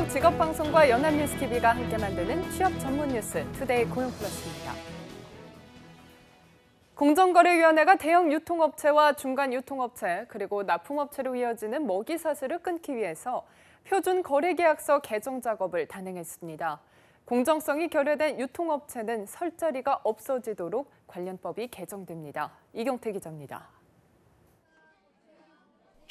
한국 직업방송과 연합뉴스TV가 함께 만드는 취업 전문 뉴스 투데이 고용플러스입니다. 공정거래위원회가 대형 유통업체와 중간 유통업체 그리고 납품업체로 이어지는 먹이 사슬을 끊기 위해서 표준 거래계약서 개정 작업을 단행했습니다. 공정성이 결여된 유통업체는 설 자리가 없어지도록 관련법이 개정됩니다. 이경태 기자입니다.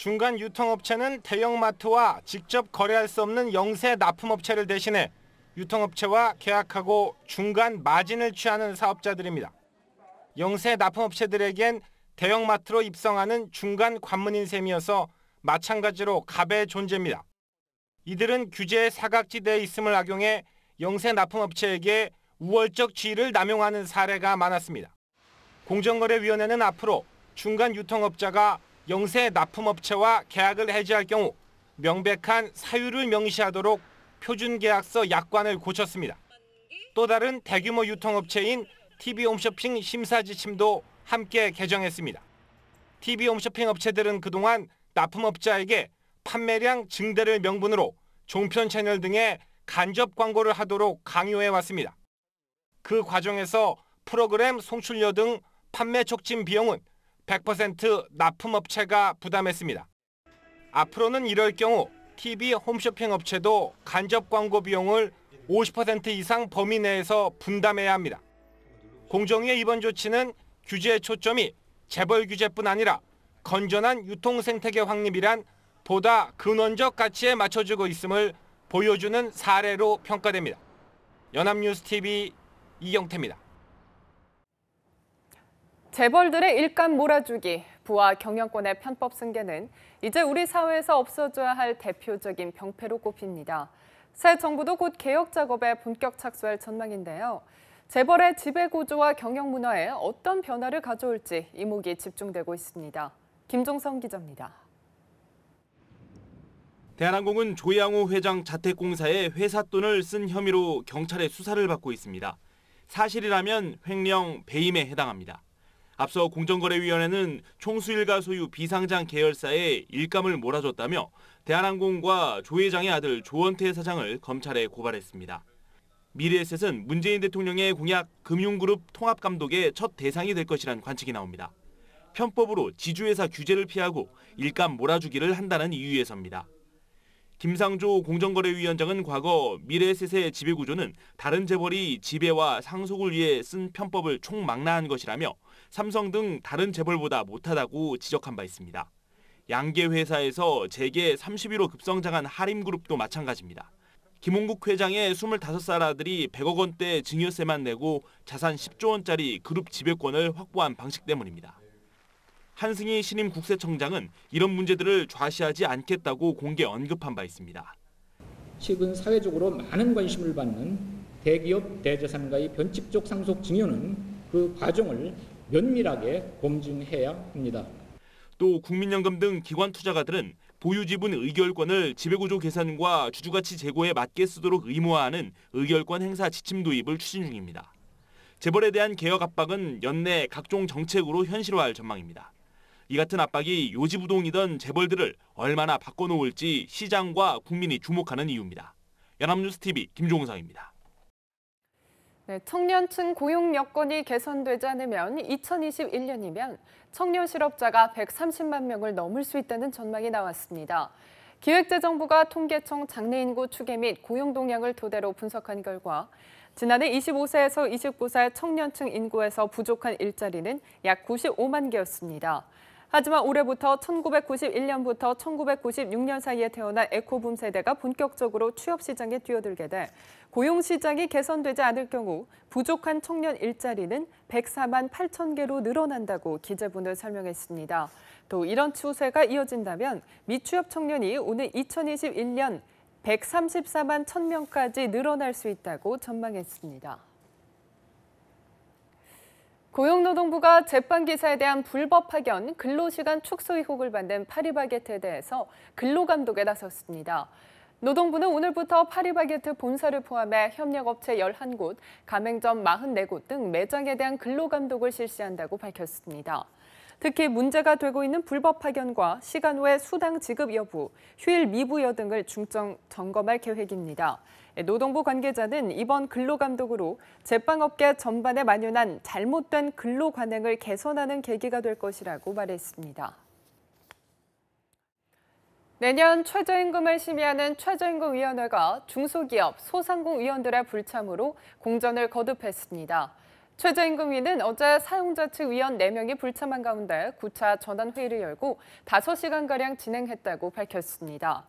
중간 유통업체는 대형마트와 직접 거래할 수 없는 영세 납품업체를 대신해 유통업체와 계약하고 중간 마진을 취하는 사업자들입니다. 영세 납품업체들에겐 대형마트로 입성하는 중간 관문인 셈이어서 마찬가지로 갑의 존재입니다. 이들은 규제의 사각지대에 있음을 악용해 영세 납품업체에게 우월적 지위를 남용하는 사례가 많았습니다. 공정거래위원회는 앞으로 중간 유통업자가 영세 납품업체와 계약을 해지할 경우 명백한 사유를 명시하도록 표준계약서 약관을 고쳤습니다. 또 다른 대규모 유통업체인 TV홈쇼핑 심사지침도 함께 개정했습니다. TV홈쇼핑 업체들은 그동안 납품업자에게 판매량 증대를 명분으로 종편 채널 등에 간접 광고를 하도록 강요해왔습니다. 그 과정에서 프로그램 송출료 등 판매 촉진 비용은 100% 납품업체가 부담했습니다. 앞으로는 이럴 경우 TV 홈쇼핑 업체도 간접 광고 비용을 50% 이상 범위 내에서 분담해야 합니다. 공정위의 이번 조치는 규제의 초점이 재벌 규제뿐 아니라 건전한 유통 생태계 확립이란 보다 근원적 가치에 맞춰지고 있음을 보여주는 사례로 평가됩니다. 연합뉴스TV 이경태입니다. 재벌들의 일감 몰아주기, 부와 경영권의 편법 승계는 이제 우리 사회에서 없어져야 할 대표적인 병폐로 꼽힙니다. 새 정부도 곧 개혁 작업에 본격 착수할 전망인데요. 재벌의 지배구조와 경영 문화에 어떤 변화를 가져올지 이목이 집중되고 있습니다. 김종성 기자입니다. 대한항공은 조양호 회장 자택공사에 회사 돈을 쓴 혐의로 경찰의 수사를 받고 있습니다. 사실이라면 횡령, 배임에 해당합니다. 앞서 공정거래위원회는 총수일가 소유 비상장 계열사에 일감을 몰아줬다며 대한항공과 조 회장의 아들 조원태 사장을 검찰에 고발했습니다. 미래에셋은 문재인 대통령의 공약 금융그룹 통합감독의 첫 대상이 될 것이란 관측이 나옵니다. 편법으로 지주회사 규제를 피하고 일감 몰아주기를 한다는 이유에서입니다. 김상조 공정거래위원장은 과거 미래에셋의 지배구조는 다른 재벌이 지배와 상속을 위해 쓴 편법을 총망라한 것이라며 삼성 등 다른 재벌보다 못하다고 지적한 바 있습니다. 양계 회사에서 재계 31호 급성장한 하림그룹도 마찬가지입니다. 김홍국 회장의 25살 아들이 100억 원대 증여세만 내고 자산 10조 원짜리 그룹 지배권을 확보한 방식 때문입니다. 한승희 신임 국세청장은 이런 문제들을 좌시하지 않겠다고 공개 언급한 바 있습니다. 최근 사회적으로 많은 관심을 받는 대기업 대자산가의 변칙적 상속 증여는 그 과정을 면밀하게 검증해야 합니다. 또 국민연금 등 기관 투자가들은 보유지분 의결권을 지배구조 개선과 주주가치 제고에 맞게 쓰도록 의무화하는 의결권 행사 지침 도입을 추진 중입니다. 재벌에 대한 개혁 압박은 연내 각종 정책으로 현실화할 전망입니다. 이 같은 압박이 요지부동이던 재벌들을 얼마나 바꿔놓을지 시장과 국민이 주목하는 이유입니다. 연합뉴스TV 김종상입니다. 네, 청년층 고용 여건이 개선되지 않으면 2021년이면 청년 실업자가 130만 명을 넘을 수 있다는 전망이 나왔습니다. 기획재정부가 통계청 장래 인구 추계 및 고용 동향을 토대로 분석한 결과 지난해 25세에서 29세 청년층 인구에서 부족한 일자리는 약 95만 개였습니다. 하지만 올해부터 1991년부터 1996년 사이에 태어난 에코붐 세대가 본격적으로 취업시장에 뛰어들게 돼 고용시장이 개선되지 않을 경우 부족한 청년 일자리는 104만 8천 개로 늘어난다고 기재부는 설명했습니다. 또 이런 추세가 이어진다면 미취업 청년이 오는 2021년 134만 1,000명까지 늘어날 수 있다고 전망했습니다. 고용노동부가 제빵기사에 대한 불법 파견, 근로시간 축소 의혹을 받는 파리바게트에 대해서 근로감독에 나섰습니다. 노동부는 오늘부터 파리바게트 본사를 포함해 협력업체 11곳, 가맹점 44곳 등 매장에 대한 근로감독을 실시한다고 밝혔습니다. 특히 문제가 되고 있는 불법 파견과 시간 외 수당 지급 여부, 휴일 미부여 등을 중점 점검할 계획입니다. 노동부 관계자는 이번 근로감독으로 제빵업계 전반에 만연한 잘못된 근로 관행을 개선하는 계기가 될 것이라고 말했습니다. 내년 최저임금을 심의하는 최저임금위원회가 중소기업, 소상공인위원들의 불참으로 공전을 거듭했습니다. 최저임금위는 어제 사용자 측 위원 4명이 불참한 가운데 9차 전환회의를 열고 5시간가량 진행했다고 밝혔습니다.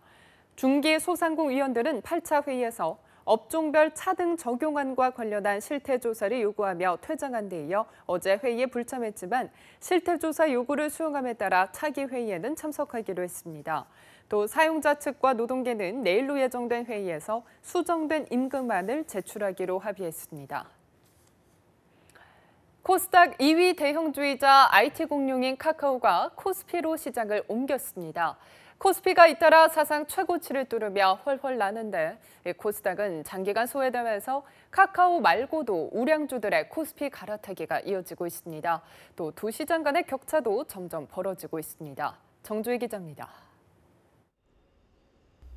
중기 소상공인위원들은 8차 회의에서 업종별 차등 적용안과 관련한 실태조사를 요구하며 퇴장한 데 이어 어제 회의에 불참했지만 실태조사 요구를 수용함에 따라 차기 회의에는 참석하기로 했습니다. 또 사용자 측과 노동계는 내일로 예정된 회의에서 수정된 임금안을 제출하기로 합의했습니다. 코스닥 2위 대형주이자 IT 공룡인 카카오가 코스피로 시장을 옮겼습니다. 코스피가 잇따라 사상 최고치를 뚫으며 훨훨 나는데 코스닥은 장기간 소외되면서 카카오 말고도 우량주들의 코스피 갈아타기가 이어지고 있습니다. 또 두 시장 간의 격차도 점점 벌어지고 있습니다. 정주희 기자입니다.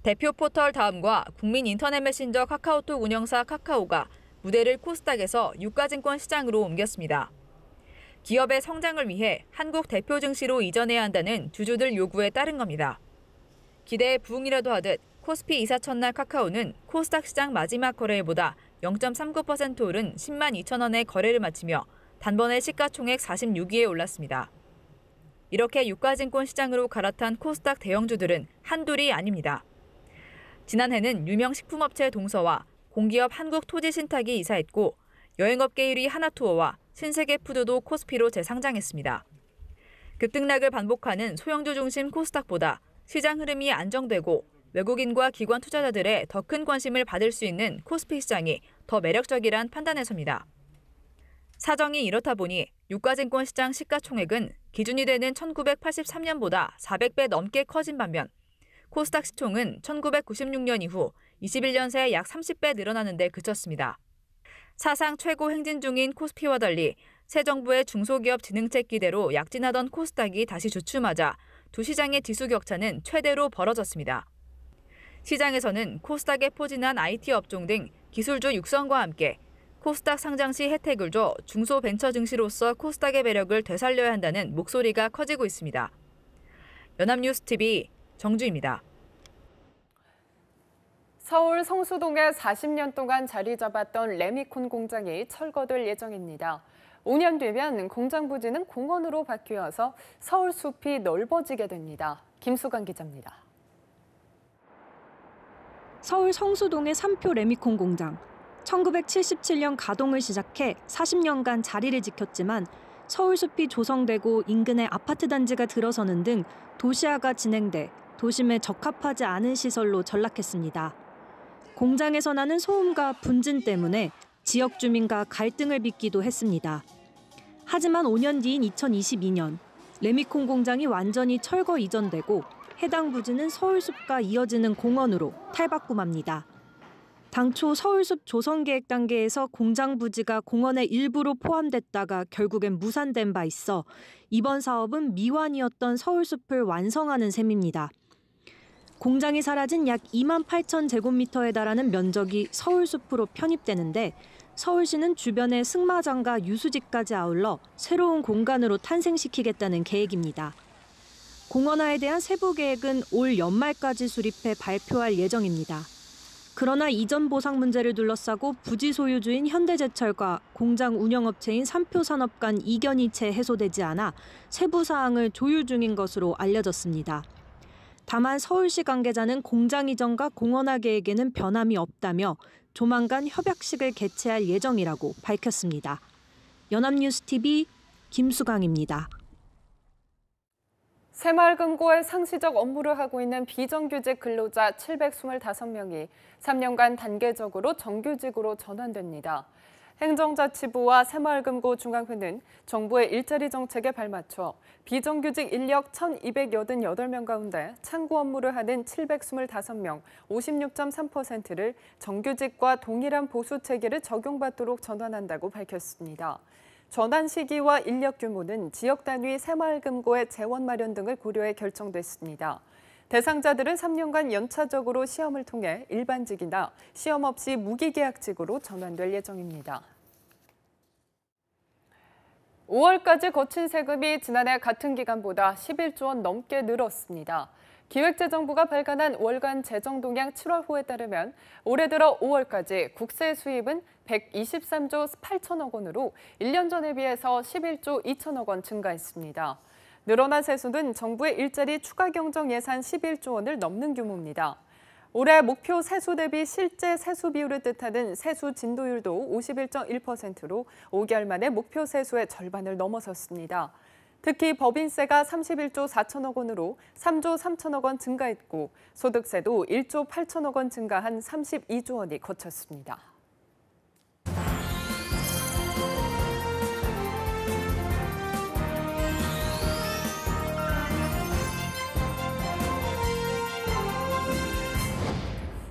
대표 포털 다음과 국민 인터넷 메신저 카카오톡 운영사 카카오가 무대를 코스닥에서 유가증권 시장으로 옮겼습니다. 기업의 성장을 위해 한국 대표 증시로 이전해야 한다는 주주들 요구에 따른 겁니다. 기대에 부응이라도 하듯 코스피 이사 첫날 카카오는 코스닥 시장 마지막 거래일보다 0.39% 오른 10만 2천 원의 거래를 마치며 단번에 시가총액 46위에 올랐습니다. 이렇게 유가증권 시장으로 갈아탄 코스닥 대형주들은 한둘이 아닙니다. 지난해는 유명 식품업체 동서와 공기업 한국토지신탁이 이사했고 여행업계 1위 하나투어와 신세계푸드도 코스피로 재상장했습니다. 급등락을 반복하는 소형주 중심 코스닥보다 시장 흐름이 안정되고 외국인과 기관 투자자들의 더 큰 관심을 받을 수 있는 코스피 시장이 더 매력적이란 판단에서입니다. 사정이 이렇다 보니 유가증권 시장 시가총액은 기준이 되는 1983년보다 400배 넘게 커진 반면 코스닥 시총은 1996년 이후 21년 새 약 30배 늘어나는 데 그쳤습니다. 사상 최고 행진 중인 코스피와 달리 새 정부의 중소기업 진흥책 기대로 약진하던 코스닥이 다시 주춤하자 두 시장의 지수 격차는 최대로 벌어졌습니다. 시장에서는 코스닥에 포진한 IT 업종 등 기술주 육성과 함께 코스닥 상장 시 혜택을 줘 중소벤처 증시로서 코스닥의 매력을 되살려야 한다는 목소리가 커지고 있습니다. 연합뉴스TV 정주입니다. 서울 성수동에 40년 동안 자리 잡았던 레미콘 공장이 철거될 예정입니다. 5년 뒤면 공장 부지는 공원으로 바뀌어서 서울 숲이 넓어지게 됩니다. 김수강 기자입니다. 서울 성수동의 3표 레미콘 공장. 1977년 가동을 시작해 40년간 자리를 지켰지만 서울숲이 조성되고 인근에 아파트 단지가 들어서는 등 도시화가 진행돼 도심에 적합하지 않은 시설로 전락했습니다. 공장에서 나는 소음과 분진 때문에 지역 주민과 갈등을 빚기도 했습니다. 하지만 5년 뒤인 2022년 레미콘 공장이 완전히 철거 이전되고 해당 부지는 서울숲과 이어지는 공원으로 탈바꿈합니다. 당초 서울숲 조성계획 단계에서 공장 부지가 공원의 일부로 포함됐다가 결국엔 무산된 바 있어 이번 사업은 미완이었던 서울숲을 완성하는 셈입니다. 공장이 사라진 약 2만 8천 제곱미터에 달하는 면적이 서울숲으로 편입되는데 서울시는 주변에 승마장과 유수지까지 아울러 새로운 공간으로 탄생시키겠다는 계획입니다. 공원화에 대한 세부 계획은 올 연말까지 수립해 발표할 예정입니다. 그러나 이전 보상 문제를 둘러싸고 부지 소유주인 현대제철과 공장 운영업체인 3표 산업 간 이견이 채 해소되지 않아 세부 사항을 조율 중인 것으로 알려졌습니다. 다만 서울시 관계자는 공장 이전과 공원화 계획에는 변함이 없다며 조만간 협약식을 개최할 예정이라고 밝혔습니다. 연합뉴스TV 김수강입니다. 새마을금고에 상시적 업무를 하고 있는 비정규직 근로자 725명이 3년간 단계적으로 정규직으로 전환됩니다. 행정자치부와 새마을금고 중앙회는 정부의 일자리 정책에 발맞춰 비정규직 인력 1,288명 가운데 창구 업무를 하는 725명, 56.3%를 정규직과 동일한 보수 체계를 적용받도록 전환한다고 밝혔습니다. 전환 시기와 인력 규모는 지역 단위 새마을금고의 재원 마련 등을 고려해 결정됐습니다. 대상자들은 3년간 연차적으로 시험을 통해 일반직이나 시험 없이 무기계약직으로 전환될 예정입니다. 5월까지 거친 세금이 지난해 같은 기간보다 11조 원 넘게 늘었습니다. 기획재정부가 발간한 월간 재정동향 7월호에 따르면 올해 들어 5월까지 국세 수입은 123조 8천억 원으로 1년 전에 비해서 11조 2천억 원 증가했습니다. 늘어난 세수는 정부의 일자리 추가 경정 예산 11조 원을 넘는 규모입니다. 올해 목표 세수 대비 실제 세수 비율을 뜻하는 세수 진도율도 51.1%로 5개월 만에 목표 세수의 절반을 넘어섰습니다. 특히 법인세가 31조 4천억 원으로 3조 3천억 원 증가했고 소득세도 1조 8천억 원 증가한 32조 원이 거쳤습니다.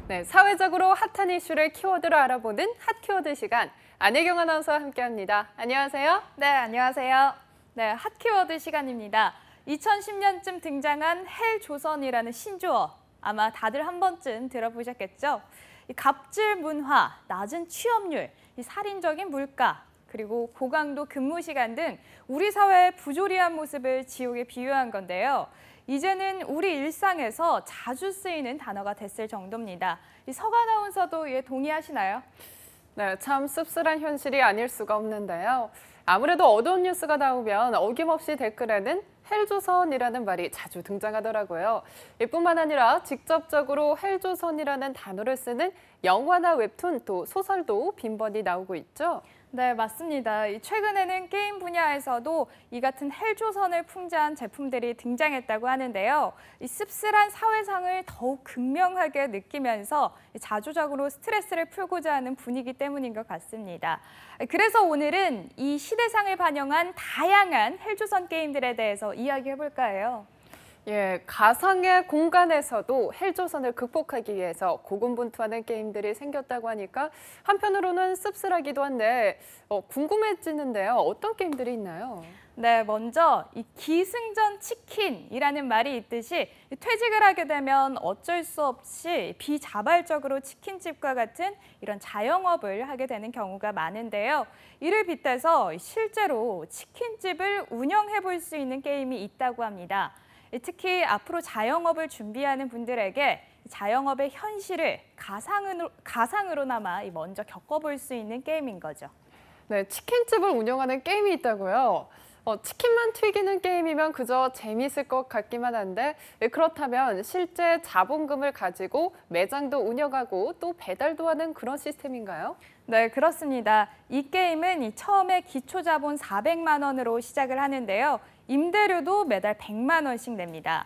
네, 사회적으로 핫한 이슈를 키워드로 알아보는 핫키워드 시간. 안혜경 아나운서와 함께합니다. 안녕하세요. 네, 안녕하세요. 네, 핫키워드 시간입니다. 2010년쯤 등장한 헬조선이라는 신조어. 아마 다들 한 번쯤 들어보셨겠죠? 이 갑질 문화, 낮은 취업률, 이 살인적인 물가, 그리고 고강도 근무 시간 등 우리 사회의 부조리한 모습을 지옥에 비유한 건데요. 이제는 우리 일상에서 자주 쓰이는 단어가 됐을 정도입니다. 이 석 아나운서도 이에 동의하시나요? 네, 참 씁쓸한 현실이 아닐 수가 없는데요. 아무래도 어두운 뉴스가 나오면 어김없이 댓글에는 헬조선이라는 말이 자주 등장하더라고요. 이뿐만 아니라 직접적으로 헬조선이라는 단어를 쓰는 영화나 웹툰 또 소설도 빈번히 나오고 있죠. 네, 맞습니다. 최근에는 게임 분야에서도 이 같은 헬조선을 풍자한 제품들이 등장했다고 하는데요. 이 씁쓸한 사회상을 더욱 극명하게 느끼면서 자조적으로 스트레스를 풀고자 하는 분위기 때문인 것 같습니다. 그래서 오늘은 이 시대상을 반영한 다양한 헬조선 게임들에 대해서 이야기해볼까 해요. 예, 가상의 공간에서도 헬조선을 극복하기 위해서 고군분투하는 게임들이 생겼다고 하니까 한편으로는 씁쓸하기도 한데 궁금해지는데요. 어떤 게임들이 있나요? 네, 먼저 이 기승전 치킨이라는 말이 있듯이 퇴직을 하게 되면 어쩔 수 없이 비자발적으로 치킨집과 같은 이런 자영업을 하게 되는 경우가 많은데요. 이를 빗대서 실제로 치킨집을 운영해 볼 수 있는 게임이 있다고 합니다. 특히 앞으로 자영업을 준비하는 분들에게 자영업의 현실을 가상으로나마 먼저 겪어볼 수 있는 게임인 거죠. 네, 치킨집을 운영하는 게임이 있다고요? 치킨만 튀기는 게임이면 그저 재미있을 것 같기만 한데 그렇다면 실제 자본금을 가지고 매장도 운영하고 또 배달도 하는 그런 시스템인가요? 네, 그렇습니다. 이 게임은 처음에 기초자본 400만 원으로 시작을 하는데요. 임대료도 매달 100만 원씩 냅니다.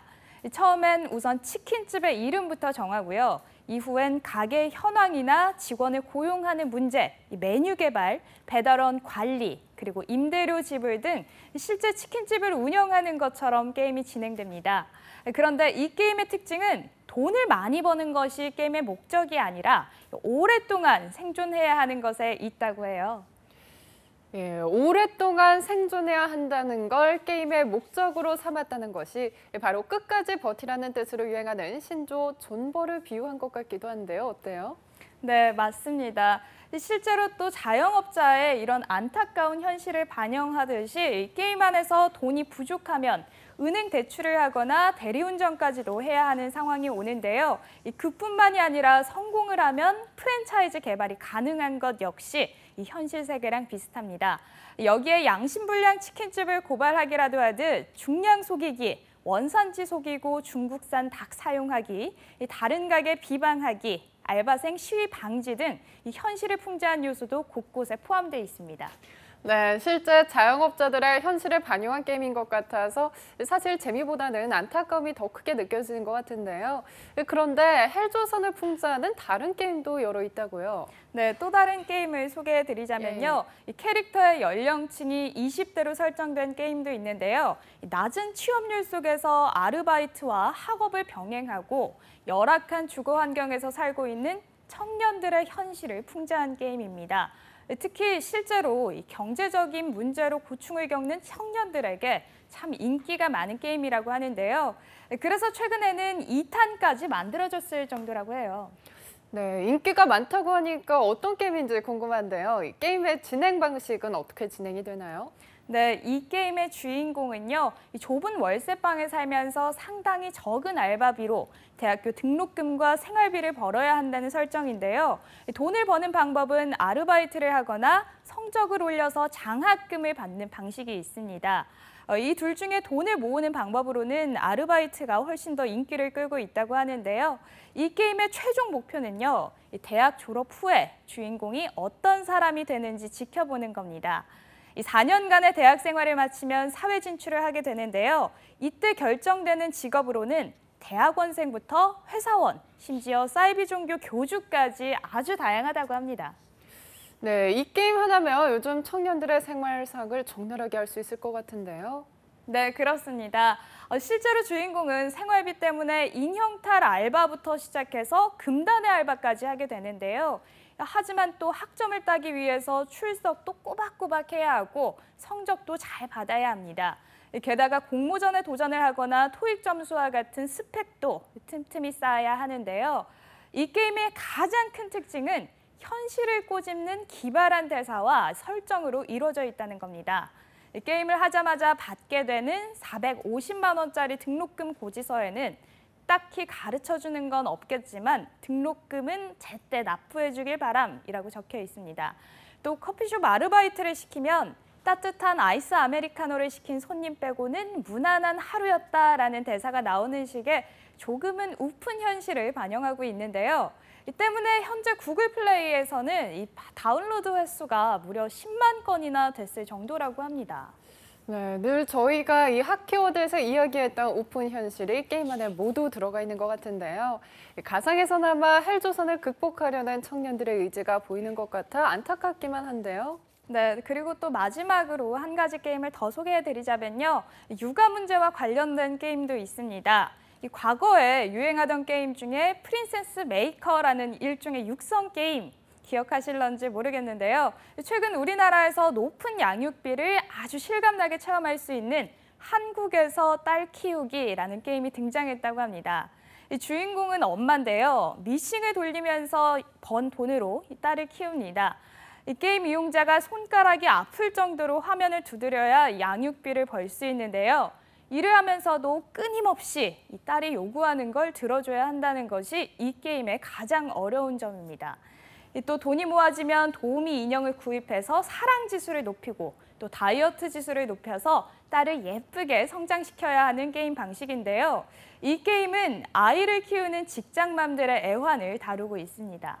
처음엔 우선 치킨집의 이름부터 정하고요. 이후엔 가게 현황이나 직원을 고용하는 문제, 메뉴 개발, 배달원 관리, 그리고 임대료 지불 등 실제 치킨집을 운영하는 것처럼 게임이 진행됩니다. 그런데 이 게임의 특징은 돈을 많이 버는 것이 게임의 목적이 아니라 오랫동안 생존해야 하는 것에 있다고 해요. 예, 오랫동안 생존해야 한다는 걸 게임의 목적으로 삼았다는 것이 바로 끝까지 버티라는 뜻으로 유행하는 신조어 존버를 비유한 것 같기도 한데요. 어때요? 네, 맞습니다. 실제로 또 자영업자의 이런 안타까운 현실을 반영하듯이 게임 안에서 돈이 부족하면 은행 대출을 하거나 대리운전까지도 해야 하는 상황이 오는데요. 그뿐만이 아니라 성공을 하면 프랜차이즈 개발이 가능한 것 역시 이 현실 세계랑 비슷합니다. 여기에 양심불량 치킨집을 고발하기라도 하듯 중량 속이기, 원산지 속이고 중국산 닭 사용하기, 다른 가게 비방하기, 알바생 시위 방지 등 이 현실을 풍자한 요소도 곳곳에 포함되어 있습니다. 네, 실제 자영업자들의 현실을 반영한 게임인 것 같아서 사실 재미보다는 안타까움이 더 크게 느껴지는 것 같은데요. 그런데 헬조선을 풍자하는 다른 게임도 여러 있다고요. 네, 또 다른 게임을 소개해드리자면요. 이 캐릭터의 연령층이 20대로 설정된 게임도 있는데요. 낮은 취업률 속에서 아르바이트와 학업을 병행하고 열악한 주거 환경에서 살고 있는 청년들의 현실을 풍자한 게임입니다. 특히 실제로 이 경제적인 문제로 고충을 겪는 청년들에게 참 인기가 많은 게임이라고 하는데요. 그래서 최근에는 2탄까지 만들어졌을 정도라고 해요. 네, 인기가 많다고 하니까 어떤 게임인지 궁금한데요. 이 게임의 진행 방식은 어떻게 진행이 되나요? 네, 이 게임의 주인공은요, 이 좁은 월세방에 살면서 상당히 적은 알바비로 대학교 등록금과 생활비를 벌어야 한다는 설정인데요. 돈을 버는 방법은 아르바이트를 하거나 성적을 올려서 장학금을 받는 방식이 있습니다. 이 둘 중에 돈을 모으는 방법으로는 아르바이트가 훨씬 더 인기를 끌고 있다고 하는데요. 이 게임의 최종 목표는요, 대학 졸업 후에 주인공이 어떤 사람이 되는지 지켜보는 겁니다. 이 4년간의 대학 생활을 마치면 사회 진출을 하게 되는데요. 이때 결정되는 직업으로는 대학원생부터 회사원, 심지어 사이비 종교 교주까지 아주 다양하다고 합니다. 네, 이 게임 하나면 요즘 청년들의 생활상을 적나라하게 할 수 있을 것 같은데요. 네, 그렇습니다. 실제로 주인공은 생활비 때문에 인형탈 알바부터 시작해서 금단의 알바까지 하게 되는데요. 하지만 또 학점을 따기 위해서 출석도 꼬박꼬박 해야 하고 성적도 잘 받아야 합니다. 게다가 공모전에 도전을 하거나 토익 점수와 같은 스펙도 틈틈이 쌓아야 하는데요. 이 게임의 가장 큰 특징은 현실을 꼬집는 기발한 대사와 설정으로 이루어져 있다는 겁니다. 게임을 하자마자 받게 되는 450만 원짜리 등록금 고지서에는 딱히 가르쳐주는 건 없겠지만 등록금은 제때 납부해주길 바람이라고 적혀 있습니다. 또 커피숍 아르바이트를 시키면 따뜻한 아이스 아메리카노를 시킨 손님 빼고는 무난한 하루였다라는 대사가 나오는 식의 조금은 우픈 현실을 반영하고 있는데요. 이 때문에 현재 구글 플레이에서는 이 다운로드 횟수가 무려 10만 건이나 됐을 정도라고 합니다. 네, 늘 저희가 이 핫키워드에서 이야기했던 오픈 현실이 게임 안에 모두 들어가 있는 것 같은데요. 가상에서나마 헬조선을 극복하려는 청년들의 의지가 보이는 것 같아 안타깝기만 한데요. 네, 그리고 또 마지막으로 한 가지 게임을 더 소개해드리자면요. 육아 문제와 관련된 게임도 있습니다. 이 과거에 유행하던 게임 중에 프린세스 메이커라는 일종의 육성 게임 기억하실런지 모르겠는데요. 최근 우리나라에서 높은 양육비를 아주 실감나게 체험할 수 있는 한국에서 딸 키우기라는 게임이 등장했다고 합니다. 이 주인공은 엄마인데요. 미싱을 돌리면서 번 돈으로 이 딸을 키웁니다. 이 게임 이용자가 손가락이 아플 정도로 화면을 두드려야 양육비를 벌 수 있는데요. 일을 하면서도 끊임없이 이 딸이 요구하는 걸 들어줘야 한다는 것이 이 게임의 가장 어려운 점입니다. 또 돈이 모아지면 도우미 인형을 구입해서 사랑 지수를 높이고 또 다이어트 지수를 높여서 딸을 예쁘게 성장시켜야 하는 게임 방식인데요. 이 게임은 아이를 키우는 직장맘들의 애환을 다루고 있습니다.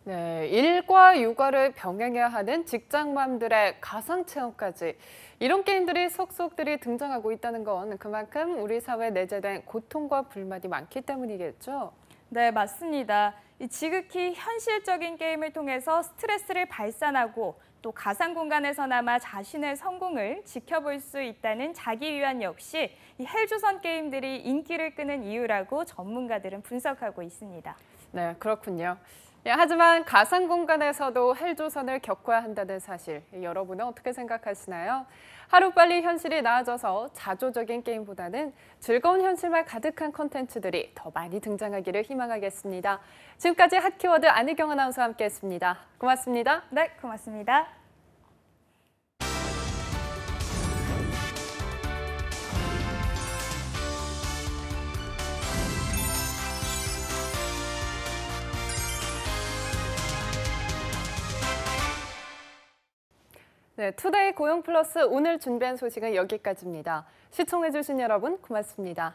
네, 일과 육아를 병행해야 하는 직장맘들의 가상체험까지 이런 게임들이 속속들이 등장하고 있다는 건 그만큼 우리 사회에 내재된 고통과 불만이 많기 때문이겠죠? 네, 맞습니다. 지극히 현실적인 게임을 통해서 스트레스를 발산하고 또 가상 공간에서나마 자신의 성공을 지켜볼 수 있다는 자기 위안 역시 이 헬조선 게임들이 인기를 끄는 이유라고 전문가들은 분석하고 있습니다. 네, 그렇군요. 하지만 가상 공간에서도 헬조선을 겪어야 한다는 사실, 여러분은 어떻게 생각하시나요? 하루빨리 현실이 나아져서 자조적인 게임보다는 즐거운 현실만 가득한 콘텐츠들이 더 많이 등장하기를 희망하겠습니다. 지금까지 핫키워드 안희경 아나운서와 함께했습니다. 고맙습니다. 네, 고맙습니다. 네, 투데이 고용 플러스 오늘 준비한 소식은 여기까지입니다. 시청해주신 여러분 고맙습니다.